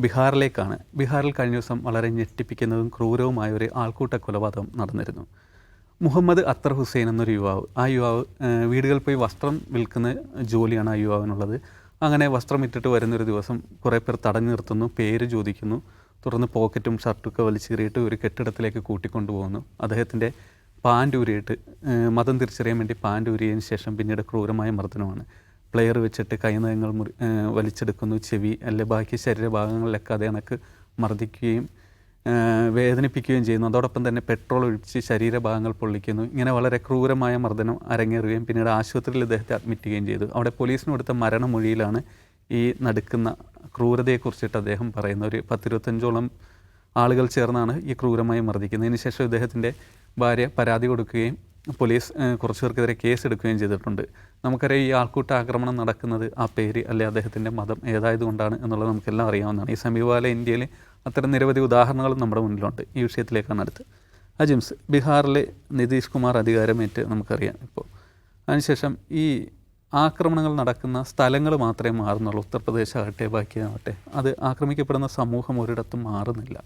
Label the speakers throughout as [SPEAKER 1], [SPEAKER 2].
[SPEAKER 1] ബീഹാറിലേക്കാണ്. ബീഹാറിൽ കഴിഞ്ഞ ദിവസം വളരെ ഞെട്ടിപ്പിക്കുന്നതും ക്രൂരവുമായ ഒരു ആൾക്കൂട്ട കൊലപാതകം നടന്നിരുന്നു. മുഹമ്മദ് അത്തർ ഹുസൈൻ എന്നൊരു യുവാവ്, ആ യുവാവ് വീടുകളിൽ പോയി വസ്ത്രം വിൽക്കുന്ന ജോലിയാണ് ആ യുവാവിനുള്ളത്. അങ്ങനെ വസ്ത്രം ഇട്ടിട്ട് വരുന്നൊരു ദിവസം കുറേ പേർ തടഞ്ഞു നിർത്തുന്നു, പേര് ചോദിക്കുന്നു. തുടർന്ന് പോക്കറ്റും ഷർട്ടൊക്കെ വലിച്ചീറിയിട്ട് ഒരു കെട്ടിടത്തിലേക്ക് കൂട്ടിക്കൊണ്ടുപോകുന്നു. അദ്ദേഹത്തിൻ്റെ പാൻ്റ് ഊരിയിട്ട്, മതം തിരിച്ചറിയാൻ വേണ്ടി പാൻ്റ് ഊരിയതിന് ശേഷം പിന്നീട് ക്രൂരമായ മർദ്ദനമാണ്. പ്ലെയർ വെച്ചിട്ട് കൈനഖങ്ങൾ വലിച്ചെടുക്കുന്നു, ചെവി അല്ലെ ബാക്കി ശരീരഭാഗങ്ങളിലൊക്കെ അതേ കണക്ക് മർദ്ദിക്കുകയും വേദനിപ്പിക്കുകയും ചെയ്യുന്നു. അതോടൊപ്പം തന്നെ പെട്രോൾ ഒഴിച്ച് ശരീരഭാഗങ്ങൾ പൊള്ളിക്കുന്നു. ഇങ്ങനെ വളരെ ക്രൂരമായ മർദ്ദനം അരങ്ങേറുകയും പിന്നീട് ആശുപത്രിയിൽ ഇദ്ദേഹത്തെ അഡ്മിറ്റ് ചെയ്യുകയും ചെയ്തു. അവിടെ പോലീസിന് കൊടുത്ത മരണമൊഴിയിലാണ് ഈ നടക്കുന്ന ക്രൂരതയെക്കുറിച്ചിട്ട് അദ്ദേഹം പറയുന്ന. ഒരു 10-25ഓളം ആളുകൾ ചേർന്നാണ് ഈ ക്രൂരമായി മർദ്ദിക്കുന്നത്. ഇതിനുശേഷം ഇദ്ദേഹത്തിൻ്റെ ഭാര്യ പരാതി കൊടുക്കുകയും പോലീസ് കുറച്ച് പേർക്കെതിരെ കേസ് എടുക്കുകയും ചെയ്തിട്ടുണ്ട്. നമുക്കറിയാം ഈ ആൾക്കൂട്ട ആക്രമണം നടക്കുന്നത് ആ പേര് അല്ലെ അദ്ദേഹത്തിൻ്റെ മതം ഏതായതുകൊണ്ടാണ് എന്നുള്ളത് നമുക്കെല്ലാം അറിയാവുന്നതാണ്. ഈ സമീപകാല ഇന്ത്യയിൽ അത്തരം നിരവധി ഉദാഹരണങ്ങളും നമ്മുടെ മുന്നിലുണ്ട്. ഈ വിഷയത്തിലേക്കാണ് അടുത്ത്. അജിംസ്, ബീഹാറിലെ നിതീഷ് കുമാർ അധികാരമേറ്റ് നമുക്കറിയാം ഇപ്പോൾ. അതിനുശേഷം ഈ ആക്രമണങ്ങൾ നടക്കുന്ന സ്ഥലങ്ങൾ മാത്രമേ മാറുന്നുള്ളൂ. ഉത്തർപ്രദേശ് ആകട്ടെ ബാക്കിയാകട്ടെ, അത് ആക്രമിക്കപ്പെടുന്ന സമൂഹം ഒരിടത്തും മാറുന്നില്ല.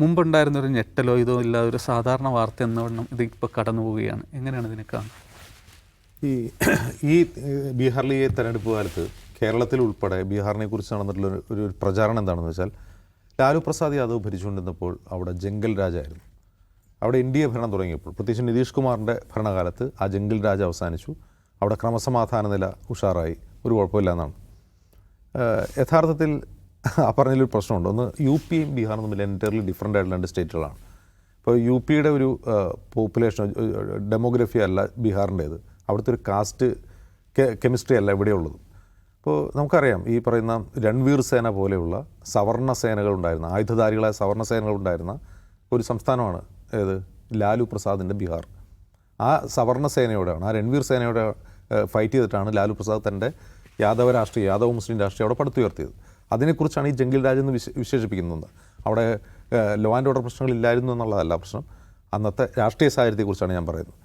[SPEAKER 1] മുമ്പുണ്ടായിരുന്നൊരു ഞെട്ടലോ ഇതോ ഇല്ലാതെ ഒരു സാധാരണ വാർത്ത എന്നവണ്ണം ഇതിപ്പോൾ കടന്നു പോവുകയാണ്. എങ്ങനെയാണ് ഇതിനെ കാണുന്നത്?
[SPEAKER 2] ഈ ബീഹാറിലെ ഈ തെരഞ്ഞെടുപ്പ് കാലത്ത് കേരളത്തിൽ ഉൾപ്പെടെ ബീഹാറിനെ കുറിച്ച് നടന്നിട്ടുള്ള ഒരു പ്രചാരണം എന്താണെന്ന് വെച്ചാൽ, ലാലു പ്രസാദ് യാദവ് ഭരിച്ചുകൊണ്ടിരുന്നപ്പോൾ അവിടെ ജംഗൽ രാജായിരുന്നു. അവിടെ NDA ഭരണം തുടങ്ങിയപ്പോൾ, പ്രത്യേകിച്ച് നിതീഷ് കുമാറിൻ്റെ ഭരണകാലത്ത് ആ ജംഗൽ രാജ് അവസാനിച്ചു. അവിടെ ക്രമസമാധാന നില ഉഷാറായി, ഒരു കുഴപ്പമില്ല എന്നാണ്. യഥാർത്ഥത്തിൽ ആ പറഞ്ഞതിലൊരു പ്രശ്നമുണ്ട്. ഒന്ന്, UPയും ബീഹാറും തമ്മിൽ എൻറ്റയർലി ഡിഫറൻ്റ് ആയിട്ടുള്ള 2 സ്റ്റേറ്റുകളാണ്. ഇപ്പോൾ UPയുടെ ഒരു പോപ്പുലേഷൻ ഡെമോഗ്രഫി അല്ല ബീഹാറിൻ്റേത്. അവിടുത്തെ ഒരു കാസ്റ്റ് കെമിസ്ട്രി അല്ല ഇവിടെയുള്ളത്. അപ്പോൾ നമുക്കറിയാം, ഈ പറയുന്ന രൺവീർ സേന പോലെയുള്ള സവർണ സേനകളുണ്ടായിരുന്ന, ആയുധധാരികളായ സവർണ സേനകളുണ്ടായിരുന്ന ഒരു സംസ്ഥാനമാണ് ഏത്, ലാലു പ്രസാദിൻ്റെ ബീഹാർ. ആ സവർണ സേനയോടാണ്, ആ രൺവീർ സേനയോട് ഫൈറ്റ് ചെയ്തിട്ടാണ് ലാലു പ്രസാദ് തൻ്റെ യാദവ മുസ്ലിം രാഷ്ട്രീയം അവിടെ പടുത്തുയർത്തിയത്. അതിനെക്കുറിച്ചാണ് ഈ ജംഗിൽ രാജ് എന്ന് വിശേഷിപ്പിക്കുന്നത്. അവിടെ ലോ ആൻഡ് ഓർഡർ പ്രശ്നങ്ങളില്ലായിരുന്നു എന്നുള്ളതല്ല പ്രശ്നം, അന്നത്തെ രാഷ്ട്രീയ സാഹചര്യത്തെക്കുറിച്ചാണ് ഞാൻ പറയുന്നത്.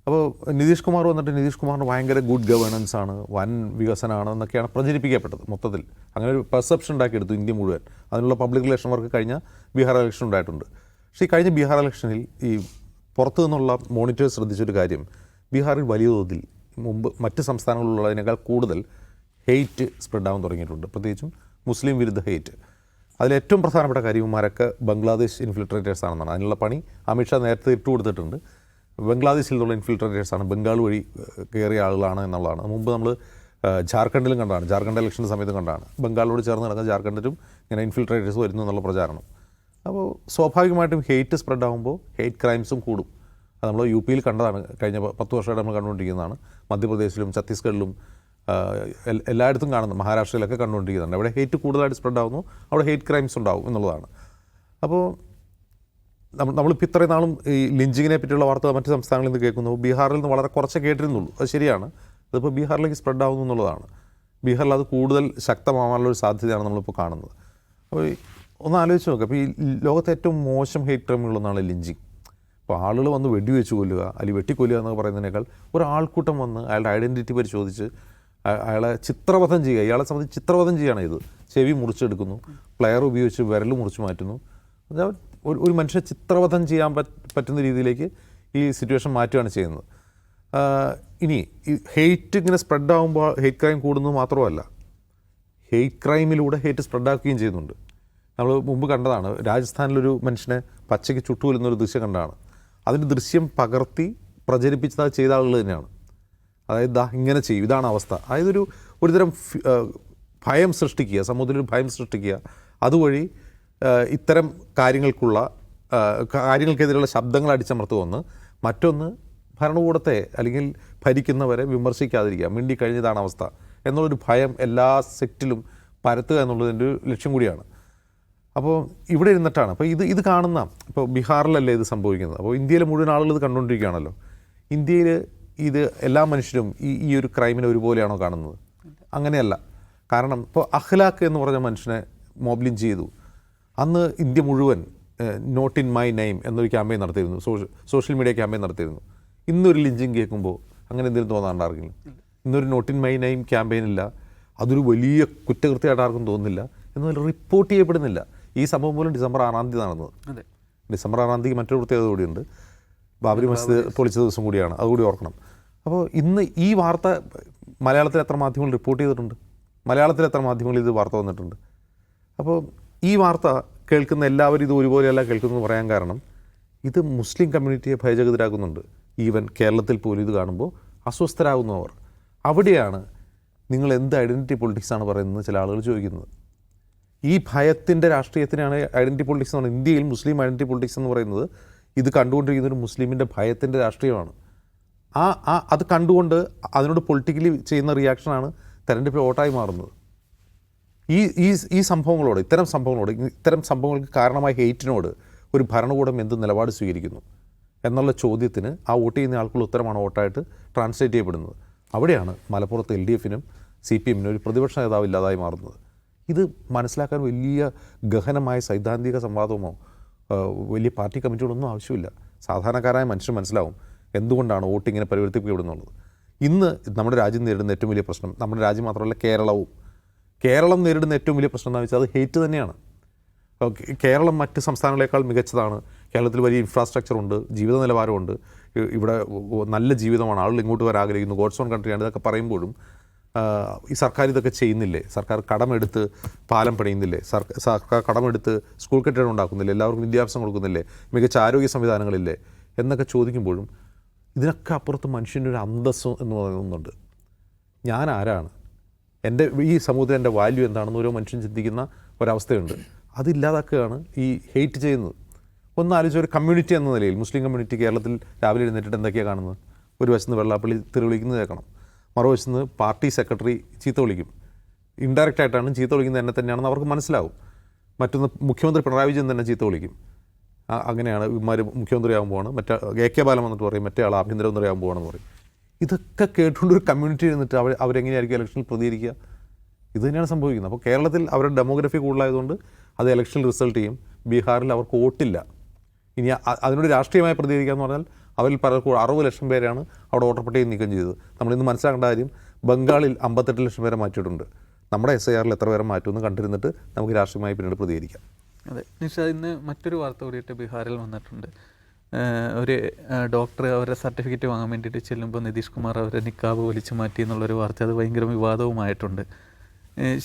[SPEAKER 2] അപ്പോൾ നിതീഷ് കുമാർ വന്നിട്ട് നിതീഷ് കുമാറിന് ഭയങ്കര ഗുഡ് ഗവേണൻസ് ആണ്, വൻ വികസനമാണ് എന്നൊക്കെയാണ് പ്രചരിപ്പിക്കപ്പെട്ടത്. മൊത്തത്തിൽ അങ്ങനെ ഒരു പെർസെപ്ഷൻ ഉണ്ടാക്കിയെടുത്തു ഇന്ത്യ മുഴുവൻ. അതിനുള്ള പബ്ലിക് റിലേഷൻ വർക്ക് കഴിഞ്ഞ ബീഹാർ ഇലക്ഷൻ ഉണ്ടായിട്ടുണ്ട്. പക്ഷേ ഈ കഴിഞ്ഞ ബീഹാർ ഇലക്ഷനിൽ ഈ പുറത്തു നിന്നുള്ള മോണിറ്റേഴ്സ് ശ്രദ്ധിച്ചൊരു കാര്യം, ബീഹാറിൽ വലിയ തോതിൽ മുമ്പ് മറ്റ് സംസ്ഥാനങ്ങളിലുള്ളതിനേക്കാൾ കൂടുതൽ ഹെയ്റ്റ് സ്പ്രെഡ് ആവാൻ തുടങ്ങിയിട്ടുണ്ട്, പ്രത്യേകിച്ചും മുസ്ലിം വിരുദ്ധ ഹെയ്റ്റ്. അതിലേറ്റവും പ്രധാനപ്പെട്ട കാര്യമാരൊക്കെ ബംഗ്ലാദേശ് ഇൻഫിൽട്രേറ്റേഴ്സ് ആണെന്നാണ്. അതിനുള്ള പണി അമിത്ഷാ നേരത്തെ ഇട്ടുകൊടുത്തിട്ടുണ്ട്. ബംഗ്ലാദേശിൽ നിന്നുള്ള ഇൻഫിൽട്രേറ്റേഴ്സാണ്, ബംഗാൾ വഴി കയറിയ ആളുകളാണ് എന്നുള്ളതാണ്. മുമ്പ് നമ്മൾ ജാർഖണ്ഡിലും കണ്ടാണ്, ജാർഖണ്ഡ് ഇലക്ഷൻ്റെ സമയത്ത് കണ്ടാണ്, ബംഗാളിനോട് ചേർന്ന് നടക്കുന്ന ജാർഖണ്ഡിലും ഇങ്ങനെ ഇൻഫിൽട്രേറ്റേഴ്സ് വരുന്നു എന്നുള്ള പ്രചാരണം. അപ്പോൾ സ്വാഭാവികമായിട്ടും ഹെയ്റ്റ് സ്പ്രെഡ് ആകുമ്പോൾ ഹെയ്റ്റ് ക്രൈംസും കൂടും. അത് നമ്മൾ UPയിൽ കണ്ടതാണ്, കഴിഞ്ഞ 10 വർഷമായിട്ട് നമ്മൾ കണ്ടുകൊണ്ടിരിക്കുന്നതാണ്. മധ്യപ്രദേശിലും ഛത്തീസ്ഗഡിലും എല്ലായിടത്തും കാണുന്നു, മഹാരാഷ്ട്രയിലൊക്കെ കണ്ടുകൊണ്ടിരിക്കുന്നുണ്ട്. അവിടെ ഹെയ്റ്റ് കൂടുതലായിട്ട് സ്പ്രെഡ് ആകുന്നു, അവിടെ ഹെയ്റ്റ് ക്രൈംസ് ഉണ്ടാവും എന്നുള്ളതാണ്. അപ്പോൾ നമ്മളിപ്പോൾ ഇത്രയും നാളും ഈ ലിഞ്ചിങ്ങിനെ പറ്റിയുള്ള വാർത്ത മറ്റ് സംസ്ഥാനങ്ങളിൽ നിന്ന് കേൾക്കുന്നു. ബീഹാറിൽ നിന്ന് വളരെ കുറച്ച് കേട്ടിരുന്നുള്ളൂ, അത് ശരിയാണ്. അതിപ്പോൾ ബീഹാറിലേക്ക് സ്പ്രെഡ് ആവുന്നു എന്നുള്ളതാണ്. ബീഹാറിൽ അത് കൂടുതൽ ശക്തമാവാനുള്ളൊരു സാധ്യതയാണ് നമ്മളിപ്പോൾ കാണുന്നത്. അപ്പോൾ ഒന്ന് ആലോചിച്ച് നോക്കുക, അപ്പോൾ ഈ ലോകത്തെ ഏറ്റവും മോശം ഹെയ്റ്റ് ക്രൈമുകളൊന്നാണ് ലിഞ്ചിങ്. അപ്പോൾ ആളുകൾ വന്ന് വെടിവെച്ച് കൊല്ലുക അല്ലെങ്കിൽ വെട്ടിക്കൊല്ലുക എന്നൊക്കെ പറയുന്നതിനേക്കാൾ ഒരാൾക്കൂട്ടം വന്ന് അയാളുടെ ഐഡൻറ്റിറ്റി പരിശോധിച്ച് അയാളെ ചിത്രവധം ചെയ്യുക, ഇയാളെ സംബന്ധിച്ച് ചിത്രവധം ചെയ്യുകയാണ് ഇത്. ചെവി മുറിച്ചെടുക്കുന്നു, പ്ലെയർ ഉപയോഗിച്ച് വിരൽ മുറിച്ച് മാറ്റുന്നു. ഒരു മനുഷ്യനെ ചിത്രവധം ചെയ്യാൻ പറ്റുന്ന രീതിയിലേക്ക് ഈ സിറ്റുവേഷൻ മാറ്റുകയാണ് ചെയ്യുന്നത്. ഇനി ഈ ഹെയ്റ്റ് ഇങ്ങനെ സ്പ്രെഡ് ആകുമ്പോൾ ഹെയ്റ്റ് ക്രൈം കൂടുന്നത് മാത്രമല്ല, ഹെയ്റ്റ് ക്രൈമിലൂടെ ഹെയ്റ്റ് സ്പ്രെഡാക്കുകയും ചെയ്യുന്നുണ്ട്. നമ്മൾ മുമ്പ് കണ്ടതാണ്, രാജസ്ഥാനിലൊരു മനുഷ്യനെ പച്ചയ്ക്ക് ചുട്ടുകൊല്ലുന്നൊരു ദൃശ്യം കണ്ടതാണ്. അതിൻ്റെ ദൃശ്യം പകർത്തി പ്രചരിപ്പിച്ചത് ചെയ്ത ആളുകൾ തന്നെയാണ്. അതായത് ഇങ്ങനെ ചെയ്യും, ഇതാണ് അവസ്ഥ. അതായത് ഒരുതരം ഭയം സൃഷ്ടിക്കുക, സമൂഹത്തിലൊരു ഭയം സൃഷ്ടിക്കുക. അതുവഴി ഇത്തരം കാര്യങ്ങൾക്കെതിരെയുള്ള ശബ്ദങ്ങൾ അടിച്ചമർത്തുമെന്ന്. മറ്റൊന്ന്, ഭരണകൂടത്തെ അല്ലെങ്കിൽ ഭരിക്കുന്നവരെ വിമർശിക്കാതിരിക്കുക, മിണ്ടിക്കഴിഞ്ഞതാണ് അവസ്ഥ എന്നുള്ളൊരു ഭയം എല്ലാ സെക്റ്റിലും പരത്തുക എന്നുള്ളതിൻ്റെ ഒരു ലക്ഷ്യം കൂടിയാണ്. അപ്പോൾ ഇവിടെ ഇരുന്നിട്ടാണ് അപ്പോൾ ഇത് കാണുന്ന, ഇപ്പോൾ ബീഹാറിലല്ലേ ഇത് സംഭവിക്കുന്നത്, അപ്പോൾ ഇന്ത്യയിലെ മുഴുവൻ ആളുകൾ ഇത് കണ്ടുകൊണ്ടിരിക്കുകയാണല്ലോ. ഇന്ത്യയിൽ ഇത് എല്ലാ മനുഷ്യരും ഈ ഒരു ക്രൈമിനെ ഒരുപോലെയാണോ കാണുന്നത്? അങ്ങനെയല്ല. കാരണം ഇപ്പോൾ അഖ്ലാഖ് എന്ന് പറഞ്ഞ മനുഷ്യനെ മോബ് ചെയ്തു. അന്ന് ഇന്ത്യ മുഴുവൻ നോട്ട് ഇൻ മൈ നെയിം എന്നൊരു ക്യാമ്പയിൻ നടത്തിയിരുന്നു, സോഷ്യൽ മീഡിയ ക്യാമ്പയിൻ നടത്തിയിരുന്നു. ഇന്നൊരു ലിഞ്ചിങ് കേൾക്കുമ്പോൾ അങ്ങനെ എന്തെങ്കിലും തോന്നാണ്ട് ആർക്കെങ്കിലും? ഇന്നൊരു നോട്ട് ഇൻ മൈ നെയിം ക്യാമ്പയിനില്ല, അതൊരു വലിയ കുറ്റകൃത്യമായിട്ട് ആർക്കും തോന്നുന്നില്ല. എന്നാൽ റിപ്പോർട്ട് ചെയ്യപ്പെടുന്നില്ല. ഈ സംഭവം പോലും ഡിസംബർ 6-ാം തീയതി നടന്നത്.
[SPEAKER 1] അതെ,
[SPEAKER 2] ഡിസംബർ 6-ാം തീയതി മറ്റൊരു പ്രത്യേകത കൂടിയുണ്ട്. ബാബരി മസ്ജിദ് പൊളിച്ച ദിവസം കൂടിയാണ്, അതുകൂടി ഓർക്കണം. അപ്പോൾ ഇന്ന് ഈ വാർത്ത മലയാളത്തിൽ എത്ര മാധ്യമങ്ങൾ റിപ്പോർട്ട് ചെയ്തിട്ടുണ്ട്, മലയാളത്തിൽ എത്ര മാധ്യമങ്ങളിൽ ഇത് വാർത്ത വന്നിട്ടുണ്ട്. അപ്പോൾ ഈ വാർത്ത കേൾക്കുന്ന എല്ലാവരും ഇത് ഒരുപോലെയല്ല കേൾക്കുന്നതെന്ന് പറയാൻ കാരണം ഇത് മുസ്ലിം കമ്മ്യൂണിറ്റിയെ ഭയചകിതരാക്കുന്നുണ്ട്. ഈവൻ കേരളത്തിൽ പോലും ഇത് കാണുമ്പോൾ അസ്വസ്ഥരാകുന്നവർ. അവിടെയാണ് നിങ്ങൾ എന്ത് ഐഡൻറ്റിറ്റി പൊളിറ്റിക്സാണ് പറയുന്നത് ചില ആളുകൾ ചോദിക്കുന്നത്. ഈ ഭയത്തിൻ്റെ രാഷ്ട്രീയത്തിനാണ് ഐഡൻറ്റിറ്റി പൊളിറ്റിക്സ് എന്ന് പറയുന്നത്. ഇന്ത്യയിൽ മുസ്ലിം ഐഡൻറ്റിറ്റി പൊളിറ്റിക്സ് എന്ന് പറയുന്നത് ഇത് കണ്ടുകൊണ്ടിരിക്കുന്ന ഒരു മുസ്ലിമിൻ്റെ ഭയത്തിൻ്റെ രാഷ്ട്രീയമാണ്. അത് കണ്ടുകൊണ്ട് അതിനോട് പൊളിറ്റിക്കലി ചെയ്യുന്ന റിയാക്ഷനാണ് തെരഞ്ഞെടുപ്പിൽ വോട്ടായി മാറുന്നത്. ഈ സംഭവങ്ങളോട്, ഇത്തരം സംഭവങ്ങൾക്ക് കാരണമായ ഹെയ്റ്റിനോട് ഒരു ഭരണകൂടം എന്ത് നിലപാട് സ്വീകരിക്കുന്നു എന്നുള്ള ചോദ്യത്തിന് ആ വോട്ട് ചെയ്യുന്ന ആൾക്കുള്ള ഉത്തരമാണ് വോട്ടായിട്ട് ട്രാൻസ്ലേറ്റ് ചെയ്യപ്പെടുന്നത്. അവിടെയാണ് മലപ്പുറത്ത് LDF-നും CPM-നും ഒരു പ്രതിപക്ഷ നേതാവ് ഇല്ലാതായി മാറുന്നത്. ഇത് മനസ്സിലാക്കാൻ വലിയ ഗഹനമായ സൈദ്ധാന്തിക സംവാദമോ വലിയ പാർട്ടി കമ്മിറ്റികളൊന്നും ആവശ്യമില്ല. സാധാരണക്കാരായ മനുഷ്യർ മനസ്സിലാവും എന്തുകൊണ്ടാണ് വോട്ട് ഇങ്ങനെ പരിവർത്തിക്കപ്പെടുന്നുള്ളത്. ഇന്ന് നമ്മുടെ രാജ്യം നേരിടുന്ന ഏറ്റവും വലിയ പ്രശ്നം, നമ്മുടെ രാജ്യം മാത്രമല്ല കേരളം നേരിടുന്ന ഏറ്റവും വലിയ പ്രശ്നം എന്താണെന്ന് വെച്ചാൽ അത് ഹെയ്റ്റ് തന്നെയാണ്. കേരളം മറ്റ് സംസ്ഥാനങ്ങളെക്കാൾ മികച്ചതാണ്, കേരളത്തിൽ വലിയ ഇൻഫ്രാസ്ട്രക്ചർ ഉണ്ട്, ജീവിത നിലവാരമുണ്ട്, ഇവിടെ നല്ല ജീവിതമാണ്, ആളുകൾ ഇങ്ങോട്ട് വരാൻ ആഗ്രഹിക്കുന്നു, ഗോഡ്സ് ഓൺ കൺട്രിയാണ്, ഇതൊക്കെ പറയുമ്പോഴും ഈ സർക്കാർ ഇതൊക്കെ ചെയ്യുന്നില്ലേ? സർക്കാർ കടമെടുത്ത് പാലം പണിയുന്നില്ലേ? സർക്കാർ കടമെടുത്ത് സ്കൂൾ കെട്ടിടം ഉണ്ടാക്കുന്നില്ലേ? എല്ലാവർക്കും വിദ്യാഭ്യാസം കൊടുക്കുന്നില്ലേ? മികച്ച ആരോഗ്യ സംവിധാനങ്ങളില്ലേ എന്നൊക്കെ ചോദിക്കുമ്പോഴും ഇതിനൊക്കെ അപ്പുറത്ത് മനുഷ്യൻ്റെ ഒരു അന്തസ്സ് എന്ന് പറയുന്നുണ്ട്. ഞാൻ ആരാണ്, എൻ്റെ ഈ സമൂഹത്തിൽ എൻ്റെ വാല്യൂ എന്താണെന്ന് ഓരോ മനുഷ്യൻ ചിന്തിക്കുന്ന ഒരവസ്ഥയുണ്ട്. അതില്ലാതാക്കുകയാണ് ഈ ഹെയ്റ്റ് ചെയ്യുന്നത്. ഒന്ന് ആലോചിച്ച ഒരു കമ്മ്യൂണിറ്റി എന്ന നിലയിൽ മുസ്ലിം കമ്മ്യൂണിറ്റി കേരളത്തിൽ രാവിലെ എഴുന്നേറ്റിട്ട് എന്തൊക്കെയാണ് കാണുന്നത്? ഒരു വശത്ത് വെള്ളാപ്പള്ളി തെറി വിളിക്കുന്നത് കേൾക്കണം, മറുവശത്ത് പാർട്ടി സെക്രട്ടറി ചീത്ത വിളിക്കും. ഇൻഡയറക്റ്റ് ആയിട്ടാണ് ചീത്ത വിളിക്കുന്നത് എന്നെ തന്നെയാണെന്ന് അവർക്ക് മനസ്സിലാവും. മറ്റൊന്ന് മുഖ്യമന്ത്രി പിണറായി വിജയൻ തന്നെ ചീത്ത വിളിക്കും. അങ്ങനെയാണ് ഇവന്മാർ മുഖ്യമന്ത്രി ആകുമ്പോഴാണ് മറ്റേ AK ബാലൻ വന്നിട്ട് പറയും മറ്റേ ആൾ ആഭ്യന്തരമന്ത്രി ആകുമ്പോഴാണെന്ന് പറയും. ഇതൊക്കെ കേട്ടുകൊണ്ട് ഒരു കമ്മ്യൂണിറ്റി ഇരുന്നിട്ട് അവരെങ്ങനെയായിരിക്കും ഇലക്ഷനിൽ പ്രതികരിക്കുക? ഇത് തന്നെയാണ് സംഭവിക്കുന്നത്. അപ്പോൾ കേരളത്തിൽ അവരുടെ ഡെമോഗ്രഫി കൂടുതലായതുകൊണ്ട് അത് ഇലക്ഷനിൽ റിസൾട്ട് ചെയ്യും. ബീഹാറിൽ അവർക്ക് വോട്ടില്ല. ഇനി അതിനോട് രാഷ്ട്രീയമായി പ്രതികരിക്കുക എന്ന് പറഞ്ഞാൽ അവരിൽ പലർക്കും 60 ലക്ഷം പേരാണ് അവിടെ വോട്ടർ പട്ടികയിൽ നീക്കം ചെയ്തത്. നമ്മളിന്ന് മനസ്സിലാക്കേണ്ട കാര്യം ബംഗാളിൽ 58 ലക്ഷം പേരെ മാറ്റിയിട്ടുണ്ട്. നമ്മുടെ SIRൽ എത്ര പേരെ മാറ്റുമെന്ന് കണ്ടിരുന്നിട്ട് നമുക്ക് രാഷ്ട്രീയമായി പിന്നീട് പ്രതികരിക്കാം.
[SPEAKER 1] അതെ നിഷ, ഇന്ന് മറ്റൊരു വാർത്ത കൂടിയിട്ട് ബീഹാറിൽ വന്നിട്ടുണ്ട്. ഒരു ഡോക്ടർ അവരുടെ സർട്ടിഫിക്കറ്റ് വാങ്ങാൻ വേണ്ടിയിട്ട് ചെല്ലുമ്പോൾ നിതീഷ് കുമാർ അവരെ നിക്കാബ് വലിച്ചു മാറ്റി എന്നുള്ളൊരു വാർത്ത, അത് ഭയങ്കര വിവാദവുമായിട്ടുണ്ട്.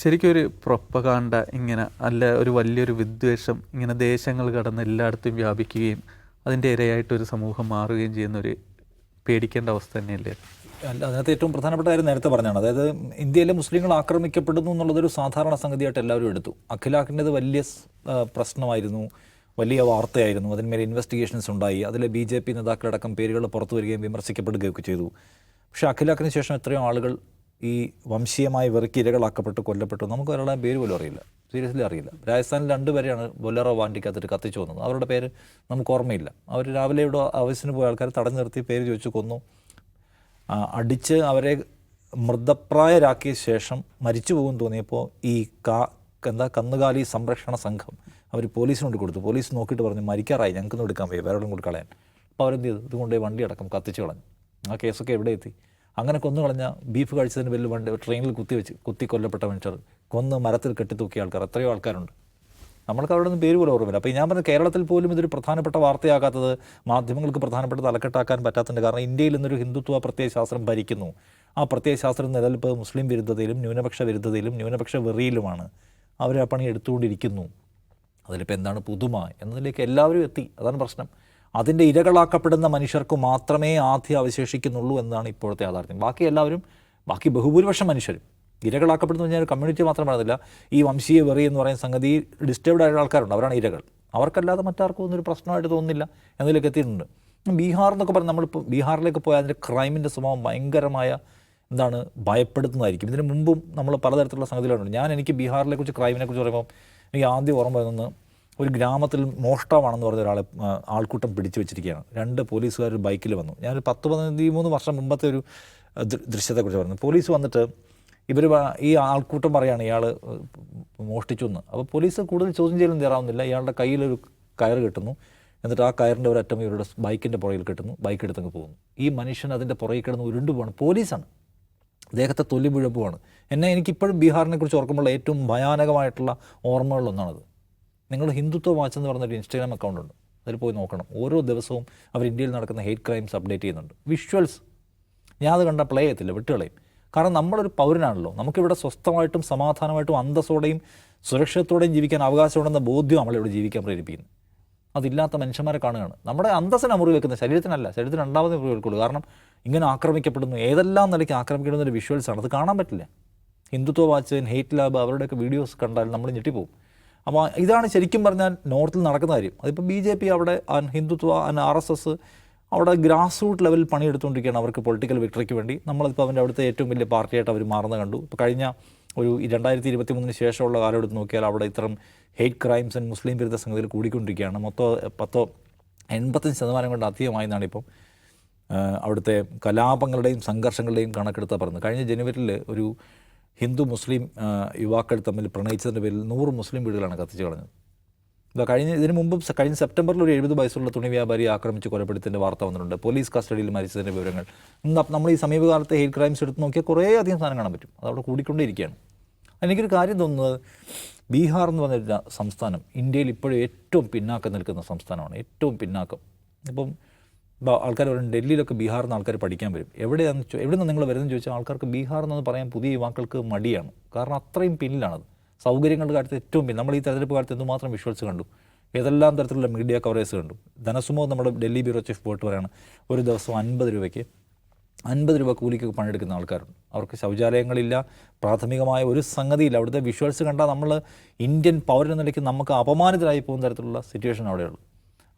[SPEAKER 1] ശരിക്കും ഒരു പ്രൊപ്പഗാണ്ട ഇങ്ങനെ അല്ല, ഒരു വലിയൊരു വിദ്വേഷം ഇങ്ങനെ ദേശങ്ങൾ കടന്ന് എല്ലായിടത്തും വ്യാപിക്കുകയും അതിൻ്റെ ഇരയായിട്ടൊരു സമൂഹം മാറുകയും ചെയ്യുന്നൊരു പേടിക്കേണ്ട അവസ്ഥ തന്നെയല്ലേ?
[SPEAKER 3] അല്ല, അതിനകത്ത് ഏറ്റവും പ്രധാനപ്പെട്ട കാര്യം നേരത്തെ പറഞ്ഞാണ്. അതായത് ഇന്ത്യയിലെ മുസ്ലിങ്ങൾ ആക്രമിക്കപ്പെടുന്നു എന്നുള്ളതൊരു സാധാരണ സംഗതിയായിട്ട് എല്ലാവരും എടുത്തു. അഖിലാഖിൻ്റെത് വലിയ പ്രശ്നമായിരുന്നു, വലിയ വാർത്തയായിരുന്നു, അതിന്മേൽ ഇൻവെസ്റ്റിഗേഷൻസ് ഉണ്ടായി, അതിൽ BJP നേതാക്കളടക്കം പേരുകൾ പുറത്തു വരികയും വിമർശിക്കപ്പെടുകയൊക്കെ ചെയ്തു. പക്ഷേ അഖിലാഖിന് ശേഷം എത്രയോ ആളുകൾ ഈ വംശീയമായ വെറുക്കി ഇരകളാക്കപ്പെട്ട് കൊല്ലപ്പെട്ടു. നമുക്ക് ഒരാളെ പേര് പോലും അറിയില്ല, സീരിയസ്ലി അറിയില്ല. രാജസ്ഥാനിൽ 2 പേരെയാണ് ബൊലേറോ വാണ്ടിക്കകത്തിട്ട് കത്തിച്ചു കൊന്നത്. അവരുടെ പേര് നമുക്ക് ഓർമ്മയില്ല. അവർ രാവിലെ ഇവിടെ ആവശ്യത്തിന് പോയ ആൾക്കാർ തടഞ്ഞു നിർത്തി പേര് ചോദിച്ചു കൊന്നു. അടിച്ച് അവരെ മൃതപ്രായരാക്കിയ ശേഷം മരിച്ചു പോകും തോന്നിയപ്പോൾ ഈ കന്നുകാലി സംരക്ഷണ സംഘം അവർ പോലീസിനോട് കൊടുത്തു. പോലീസ് നോക്കിയിട്ട് പറഞ്ഞു മരിക്കാറായി, ഞങ്ങൾക്കൊന്നും എടുക്കാൻ വയ്യ, വേറെയും കൂടി കളയാൻ. അപ്പോൾ അവരെന്ത് ചെയ്തു? ഇതുകൊണ്ട് വണ്ടി അടക്കം കത്തിച്ചു കളഞ്ഞു. ആ കേസൊക്കെ എവിടെ എത്തി? അങ്ങനെ കൊന്നു കളഞ്ഞ, ബീഫ് കഴിച്ചതിന് പേരിൽ ട്രെയിനിൽ കുത്തി കൊല്ലപ്പെട്ട മനുഷ്യർ, കൊന്ന് മരത്തിൽ കെട്ടിത്തൂക്കിയ ആൾക്കാർ, എത്രയോ ആൾക്കാരുണ്ട്. നമ്മൾക്ക് അവിടെ നിന്ന് പേര് പോലും ഓർമ്മയില്ല. അപ്പോൾ ഞാൻ പറഞ്ഞ കേരളത്തിൽ പോലും ഇതൊരു പ്രധാനപ്പെട്ട വാർത്തയാകാത്തത്, മാധ്യമങ്ങൾക്ക് പ്രധാനപ്പെട്ട തലക്കെട്ടാക്കാൻ പറ്റാത്തതിൻ്റെ കാരണം ഇന്ത്യയിൽ ഇന്നൊരു ഹിന്ദുത്വ പ്രത്യയശാസ്ത്രം ഭരിക്കുന്നു. ആ പ്രത്യയശാസ്ത്രം നിലനിൽപ്പ് മുസ്ലിം വിരുദ്ധതയിലും ന്യൂനപക്ഷ വിരുദ്ധതയിലും ന്യൂനപക്ഷ വെറിയിലുമാണ്. അവർ ആ പണി എടുത്തുകൊണ്ടിരിക്കുന്നു. അതിലിപ്പോൾ എന്താണ് പുതുമ എന്നതിലേക്ക് എല്ലാവരും എത്തി. അതാണ് പ്രശ്നം. അതിൻ്റെ ഇരകളാക്കപ്പെടുന്ന മനുഷ്യർക്ക് മാത്രമേ ആദ്യം അവശേഷിക്കുന്നുള്ളൂ എന്നാണ് ഇപ്പോഴത്തെ യാഥാർത്ഥ്യം. ബാക്കി ബഹുഭൂരിപക്ഷം മനുഷ്യരും ഇരകളാക്കപ്പെടുന്നു പറഞ്ഞാൽ കമ്മ്യൂണിറ്റി മാത്രം പറയുന്നില്ല. ഈ വംശീയ വെറി എന്ന് പറയുന്ന സംഗതി ഡിസ്റ്റർബ്ഡ് ആയ ആൾക്കാരുണ്ട്, അവരാണ് ഇരകൾ. അവർക്കല്ലാതെ മറ്റാർക്കും ഒന്നൊരു പ്രശ്നമായിട്ട് തോന്നുന്നില്ല എന്നതിലേക്ക് എത്തിയിട്ടുണ്ട്. ബീഹാർ എന്നൊക്കെ പറഞ്ഞാൽ നമ്മളിപ്പോൾ ബീഹാറിലേക്ക് പോയാൽ അതിൻ്റെ ക്രൈമിൻ്റെ സ്വഭാവം ഭയങ്കരമായ ഭയപ്പെടുത്തുന്നതായിരിക്കും. ഇതിന് മുമ്പും നമ്മൾ പലതരത്തിലുള്ള സംഗതികളുണ്ട്. എനിക്ക് ബീഹാറിനെക്കുറിച്ച് ക്രൈമിനെക്കുറിച്ച് പറയുമ്പോൾ എനിക്ക് ആദ്യം ഓർമ്മ വരുന്നത് ഒരു ഗ്രാമത്തിൽ മോഷ്ടാവാണെന്ന് പറഞ്ഞ ഒരാളെ ആൾക്കൂട്ടം പിടിച്ചു വെച്ചിരിക്കുകയാണ്. 2 പോലീസുകാർ ബൈക്കിൽ വന്നു. ഞാനൊരു 10-13 വർഷം മുമ്പത്തെ ഒരു ദൃശ്യത്തെക്കുറിച്ച് പറഞ്ഞു. പോലീസ് വന്നിട്ട് ഈ ആൾക്കൂട്ടം പറയുകയാണ് ഇയാൾ മോഷ്ടിച്ചു എന്ന്. അപ്പോൾ പോലീസ് കൂടുതൽ ചോദ്യം ചെയ്യലും തയ്യാറാവുന്നില്ല. ഇയാളുടെ കയ്യിലൊരു കയറ് കിട്ടുന്നു. എന്നിട്ട് ആ കയറിൻ്റെ ഒരറ്റം ഇവരുടെ ബൈക്കിൻ്റെ പുറകിൽ കിട്ടുന്നു. ബൈക്ക് എടുത്തങ്ങ് പോകുന്നു. ഈ മനുഷ്യൻ അതിൻ്റെ പുറകിൽ കിടന്ന് ഉരുണ്ടു പോകണം. പോലീസാണ്. അദ്ദേഹത്തെ തൊലിപുഴപ്പുമാണ്. എനിക്കിപ്പോഴും ബീഹാറിനെ കുറിച്ച് ഓർക്കുമ്പോൾ ഏറ്റവും ഭയാനകമായിട്ടുള്ള ഓർമ്മകളിലൊന്നാണത്. നിങ്ങൾ ഹിന്ദുത്വ വാച്ച് എന്ന് പറഞ്ഞൊരു ഇൻസ്റ്റാഗ്രാം അക്കൗണ്ട് ഉണ്ട്, അതിൽ പോയി നോക്കണം. ഓരോ ദിവസവും അവർ ഇന്ത്യയിൽ നടക്കുന്ന ഹെയ്റ്റ് ക്രൈംസ് അപ്ഡേറ്റ് ചെയ്യുന്നുണ്ട്. വിഷ്വൽസ് ഞാൻ അത് കണ്ട പ്ലേ ചെയ്യത്തില്ല, വിട്ടുകളയും. കാരണം നമ്മളൊരു പൗരനാണല്ലോ, നമുക്കിവിടെ സ്വസ്ഥമായിട്ടും സമാധാനമായിട്ടും അന്തസ്സോടെയും സുരക്ഷിതത്തോടെയും ജീവിക്കാൻ അവകാശമുണ്ടെന്ന ബോധ്യം നമ്മളിവിടെ ജീവിക്കാൻ പ്രേരിപ്പിക്കുന്നു. അതില്ലാത്ത മനുഷ്യന്മാരെ കാണുകയാണ്. നമ്മുടെ അന്തസ്സിനെ മുറി വെക്കുന്നത്, ശരീരത്തിനല്ല, ശരീരത്തിന് രണ്ടാമത് മുറി വെക്കുള്ളൂ. കാരണം ഇങ്ങനെ ആക്രമിക്കപ്പെടുന്നു, ഏതെല്ലാം നിലയ്ക്ക് ആക്രമിക്കപ്പെടുന്ന ഒരു വിഷ്വൽസാണ്, അത് കാണാൻ പറ്റില്ല. ഹിന്ദുത്വ വാച്ച്, ഹെയ്റ്റ് ലാബ്, അവരുടെയൊക്കെ വീഡിയോസ് കണ്ടാൽ നമ്മൾ ഞെട്ടിപ്പോവും. അപ്പോൾ ഇതാണ് ശരിക്കും പറഞ്ഞാൽ നോർത്തിൽ നടക്കുന്ന കാര്യം. അതിപ്പോൾ BJP അവിടെ ഹിന്ദുത്വ RSS അവിടെ ഗ്രാസ് റൂട്ട് ലെവലിൽ പണിയെടുത്തുകൊണ്ടിരിക്കുകയാണ് അവർക്ക് പൊളിറ്റിക്കൽ വിക്ടറിക്ക് വേണ്ടി. നമ്മളിപ്പോൾ അവൻ്റെ അവിടുത്തെ ഏറ്റവും വലിയ പാർട്ടിയായിട്ട് അവർ മാറുന്നത് കണ്ടു. ഇപ്പോൾ കഴിഞ്ഞ ഒരു 2023 ശേഷമുള്ള കാലം എടുത്ത് നോക്കിയാൽ അവിടെ ഇത്തരം ഹെയ്റ്റ് ക്രൈംസ് ആൻഡ് മുസ്ലിം വിരുദ്ധ സംഗതികൾ കൂടിക്കൊണ്ടിരിക്കുകയാണ്. മൊത്തം 85% കൊണ്ട് അധികമായി എന്നാണ് ഇപ്പം അവിടുത്തെ കലാപങ്ങളുടെയും സംഘർഷങ്ങളുടെയും കണക്കെടുത്താൽ പറയുന്നത്. കഴിഞ്ഞ ജനുവരിയിൽ ഒരു ഹിന്ദു മുസ്ലിം യുവാക്കൾ തമ്മിൽ പ്രണയിച്ചതിൻ്റെ പേരിൽ 100 മുസ്ലിം വീടുകളാണ് കത്തിച്ച് കളഞ്ഞത്. ഇതിനു മുമ്പ് കഴിഞ്ഞ സെപ്റ്റംബറിൽ ഒരു 70 വയസ്സുള്ള തുണി വ്യാപാരിയെ ആക്രമിച്ച് കൊലപ്പെടുത്തിൻ്റെ വാർത്ത വന്നിട്ടുണ്ട്. പോലീസ് കസ്റ്റഡിയിൽ മരിച്ചതിൻ്റെ വിവരങ്ങൾ. നമ്മൾ ഈ സമീപകാലത്തെ ഹെയ്റ്റ് ക്രൈംസ് എടുത്ത് നോക്കിയാൽ കുറേ അധികം സാധനം കാണാൻ പറ്റും. അതവിടെ കൂടിക്കൊണ്ടേയിരിക്കുകയാണ്. എനിക്കൊരു കാര്യം തോന്നുന്നത്, ബീഹാർ എന്ന് പറഞ്ഞ സംസ്ഥാനം ഇന്ത്യയിൽ ഇപ്പോഴും ഏറ്റവും പിന്നാക്കം നിൽക്കുന്ന സംസ്ഥാനമാണ്, ഏറ്റവും പിന്നാക്കം. ഇപ്പം ആൾക്കാർ പറയും ഡൽഹിയിലൊക്കെ ബീഹാറിൽ നിന്ന് ആൾക്കാർ പഠിക്കാൻ വരും. എവിടെ നിന്ന് നിങ്ങൾ വരുന്നതെന്ന് ചോദിച്ചാൽ ആൾക്കാർക്ക് ബീഹാർ എന്ന് പറയാൻ പുതിയ യുവാക്കൾക്ക് മടിയാണ്. കാരണം അത്രയും പിന്നിലാണത്. സൗകര്യങ്ങളുടെ കാര്യത്തിൽ ഏറ്റവും പിന്നിൽ. നമ്മൾ ഈ തെരഞ്ഞെടുപ്പ് കാലത്ത് എന്തുമാത്രം വിഷ്വൽസ് കണ്ടു, ഏതെല്ലാം തരത്തിലുള്ള മീഡിയ കവറേജ് കണ്ടു. ധനസുമോ നമ്മുടെ ഡൽഹി ബ്യൂറോ ചീഫ് പോയിട്ട് പറയുകയാണ്, ഒരു ദിവസം 50 രൂപയ്ക്ക് 50 രൂപ കൂലിക്ക് പണിയെടുക്കുന്ന ആൾക്കാരുണ്ട്. അവർക്ക് ശൗചാലയങ്ങളില്ല, പ്രാഥമികമായ ഒരു സംഗതിയില്ല. അവിടുത്തെ വിഷ്വൽസ് കണ്ടാൽ നമ്മൾ ഇന്ത്യൻ പൗരൻ എന്ന നിലയ്ക്ക് നമുക്ക് അപമാനിതരായി പോകുന്ന തരത്തിലുള്ള സിറ്റുവേഷൻ അവിടെയുള്ളൂ.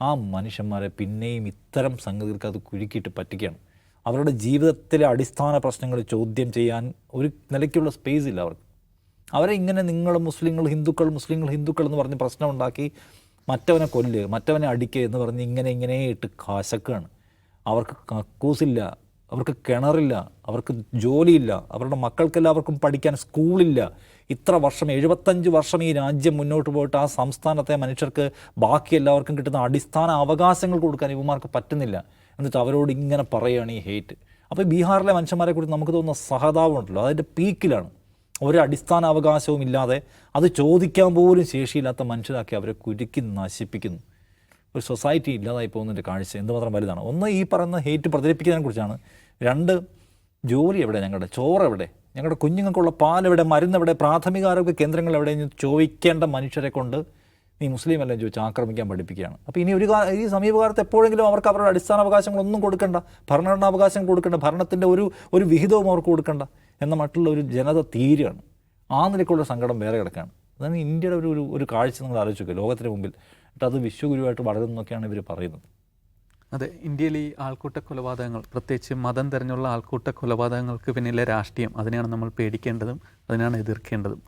[SPEAKER 3] ആ മനുഷ്യന്മാരെ പിന്നെയും ഇത്തരം സംഗതികൾക്ക് അത് കുരുക്കിയിട്ട് പറ്റിക്കുകയാണ്. അവരുടെ ജീവിതത്തിലെ അടിസ്ഥാന പ്രശ്നങ്ങൾ ചോദ്യം ചെയ്യാൻ ഒരു നിലയ്ക്കുള്ള സ്പേസ് ഇല്ല അവർക്ക്. അവരെ ഇങ്ങനെ നിങ്ങൾ മുസ്ലിങ്ങൾ ഹിന്ദുക്കൾ എന്ന് പറഞ്ഞ് പ്രശ്നം ഉണ്ടാക്കി മറ്റവനെ കൊല്ല്, മറ്റവനെ അടിക്കുക എന്ന് പറഞ്ഞ് ഇങ്ങനെ ഇട്ട് കാശക്കാണ്. അവർക്ക് കക്കൂസില്ല, അവർക്ക് കിണറില്ല, അവർക്ക് ജോലിയില്ല, അവരുടെ മക്കൾക്കെല്ലാവർക്കും പഠിക്കാൻ സ്കൂളില്ല. ഇത്ര വർഷം 75 വർഷം ഈ രാജ്യം മുന്നോട്ട് പോയിട്ട് ആ സംസ്ഥാനത്തെ മനുഷ്യർക്ക് ബാക്കി എല്ലാവർക്കും കിട്ടുന്ന അടിസ്ഥാന അവകാശങ്ങൾ കൊടുക്കാൻ ഇവന്മാർക്ക് പറ്റുന്നില്ല. എന്നിട്ട് അവരോട് ഇങ്ങനെ പറയുകയാണ് ഈ ഹെയ്റ്റ്. അപ്പോൾ ബീഹാറിലെ മനുഷ്യന്മാരെ കുറിച്ച് നമുക്ക് തോന്നുന്ന സഹതാപമുണ്ടല്ലോ, അതിൻ്റെ പീക്കിലാണ്. ഒരു അടിസ്ഥാന അവകാശവും ഇല്ലാതെ അത് ചോദിക്കാൻ പോലും ശേഷിയില്ലാത്ത മനുഷ്യരാക്കി അവരെ കുരുക്കി നശിപ്പിക്കുന്നു. ഒരു സൊസൈറ്റി ഇല്ലാതായി പോകുന്നതിൻ്റെ കാഴ്ച എന്തുമാത്രം വലുതാണ്. ഒന്ന്, ഈ പറയുന്ന ഹെയ്റ്റ് പ്രചരിപ്പിക്കുന്നതിനെ കുറിച്ചാണ്. 2, ജോലി എവിടെ, ഞങ്ങളുടെ ചോറ് എവിടെ, ഞങ്ങളുടെ കുഞ്ഞുങ്ങൾക്കുള്ള പാലെവിടെ, മരുന്നെവിടെ, പ്രാഥമിക ആരോഗ്യ കേന്ദ്രങ്ങൾ എവിടെയെന്ന് ചോദിക്കേണ്ട മനുഷ്യരെ കൊണ്ട് നീ മുസ്ലിം അല്ലേ ചോദിച്ച് ആക്രമിക്കാൻ പഠിപ്പിക്കുകയാണ്. അപ്പോൾ ഇനി ഈ സമീപകാലത്ത് എപ്പോഴെങ്കിലും അവർക്ക് അവരുടെ അടിസ്ഥാന അവകാശങ്ങളൊന്നും കൊടുക്കണ്ട, ഭരണഘടനാവകാശം കൊടുക്കണ്ട, ഭരണത്തിൻ്റെ ഒരു വിഹിതവും അവർക്ക് കൊടുക്കണ്ട എന്ന മറ്റുള്ള ഒരു ജനത തീരുകയാണ്. ആ നിലയ്ക്കുള്ള സങ്കടം വേറെ കിടക്കുകയാണ്. അതാണ് ഇന്ത്യയുടെ ഒരു കാഴ്ച നിങ്ങൾ ആലോചിക്കുക ലോകത്തിന് മുമ്പിൽ. എന്നിട്ട് അത് വിശ്വഗുരുവായിട്ട് വളരുന്നൊക്കെയാണ് ഇവർ പറയുന്നത്.
[SPEAKER 1] അതെ, ഇന്ത്യയിൽ ഈ ആൾക്കൂട്ട കൊലപാതകങ്ങൾ, പ്രത്യേകിച്ച് മതം തിരഞ്ഞുള്ള ആൾക്കൂട്ട കൊലപാതകങ്ങൾക്ക് പിന്നിലെ രാഷ്ട്രീയം, അതിനെയാണ് നമ്മൾ പേടിക്കേണ്ടതും അതിനാണ് എതിർക്കേണ്ടതും.